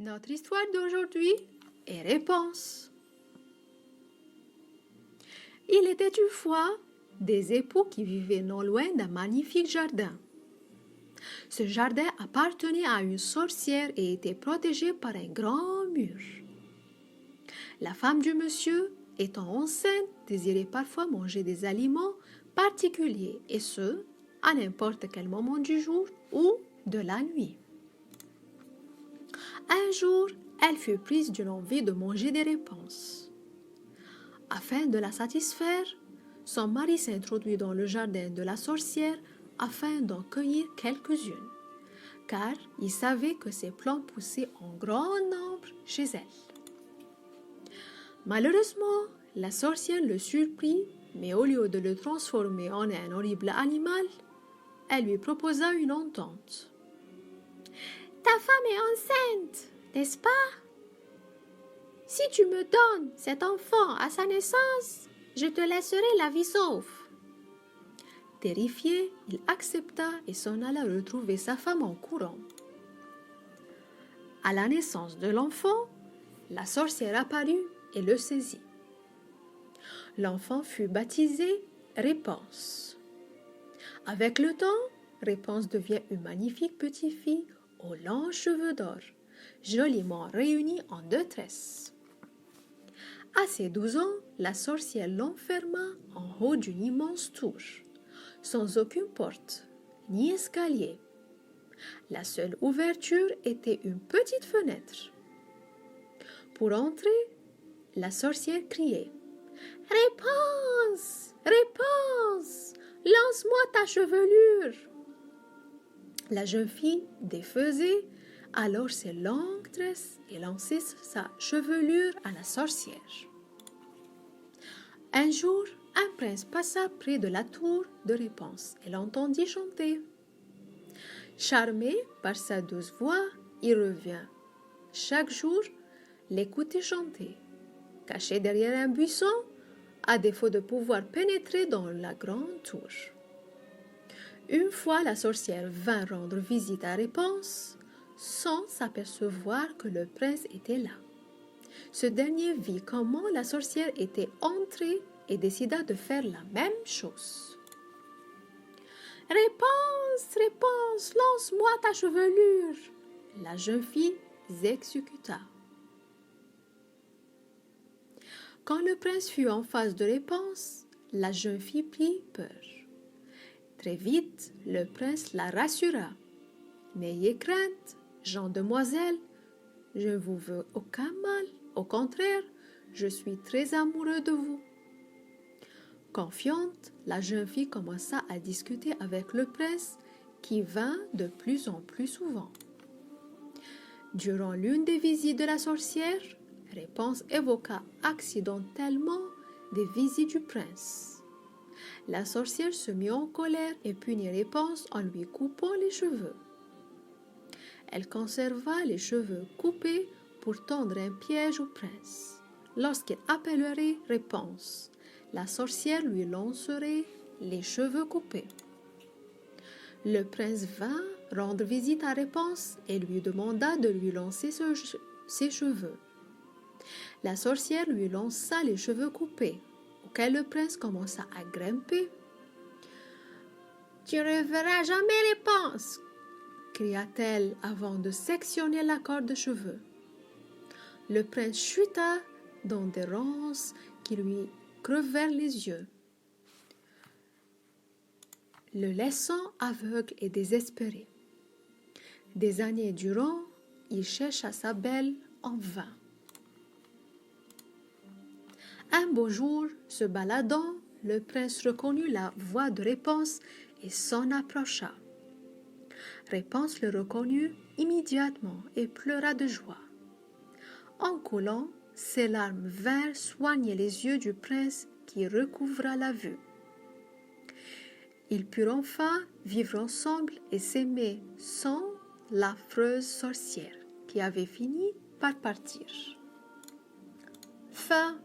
Notre histoire d'aujourd'hui est Réponse. Il était une fois des époux qui vivaient non loin d'un magnifique jardin. Ce jardin appartenait à une sorcière et était protégé par un grand mur. La femme du monsieur, étant enceinte, désirait parfois manger des aliments particuliers, et ce, à n'importe quel moment du jour ou de la nuit. Un jour, elle fut prise d'une envie de manger des réponses. Afin de la satisfaire, son mari s'introduit dans le jardin de la sorcière afin d'en cueillir quelques-unes, car il savait que ces plantes poussaient en grand nombre chez elle. Malheureusement, la sorcière le surprit, mais au lieu de le transformer en un horrible animal, elle lui proposa une entente. « Ta femme est enceinte, n'est-ce pas? Si tu me donnes cet enfant à sa naissance, je te laisserai la vie sauve. » Terrifié, il accepta et s'en alla retrouver sa femme en courant. À la naissance de l'enfant, la sorcière apparut et le saisit. L'enfant fut baptisé Réponse. Avec le temps, Réponse devient une magnifique petite fille aux longs cheveux d'or, joliment réunis en 2 tresses. À ses 12 ans, la sorcière l'enferma en haut d'une immense tour, sans aucune porte, ni escalier. La seule ouverture était une petite fenêtre. Pour entrer, la sorcière criait « Réponse! Réponse! Lance-moi ta chevelure !» La jeune fille défaisait alors ses longues tresses et lançait sa chevelure à la sorcière. Un jour, un prince passa près de la tour de Réponse et l'entendit chanter. Charmé par sa douce voix, il revient chaque jour l'écouter chanter. Caché derrière un buisson, à défaut de pouvoir pénétrer dans la grande tour. Une fois, la sorcière vint rendre visite à Réponse, sans s'apercevoir que le prince était là. Ce dernier vit comment la sorcière était entrée et décida de faire la même chose. « Réponse, Réponse, lance-moi ta chevelure !» La jeune fille exécuta. Quand le prince fut en face de Réponse, la jeune fille prit peur. Très vite, le prince la rassura. « N'ayez crainte, jeune demoiselle, je ne vous veux aucun mal. Au contraire, je suis très amoureux de vous. » Confiante, la jeune fille commença à discuter avec le prince qui vint de plus en plus souvent. Durant l'une des visites de la sorcière, Réponse évoqua accidentellement des visites du prince. La sorcière se mit en colère et punit Réponse en lui coupant les cheveux. Elle conserva les cheveux coupés pour tendre un piège au prince. Lorsqu'il appellerait Réponse, la sorcière lui lancerait les cheveux coupés. Le prince vint rendre visite à Réponse et lui demanda de lui lancer ses cheveux. La sorcière lui lança les cheveux coupés, auquel le prince commença à grimper. « Tu ne reverras jamais Réponse !» cria-t-elle avant de sectionner la corde de cheveux. Le prince chuta dans des ronces qui lui crevèrent les yeux, le laissant aveugle et désespéré. Des années durant, il chercha sa belle en vain. Un beau jour, se baladant, le prince reconnut la voix de Réponse et s'en approcha. Réponse le reconnut immédiatement et pleura de joie. En coulant, ses larmes vinrent soigner les yeux du prince qui recouvra la vue. Ils purent enfin vivre ensemble et s'aimer sans l'affreuse sorcière qui avait fini par partir. Fin.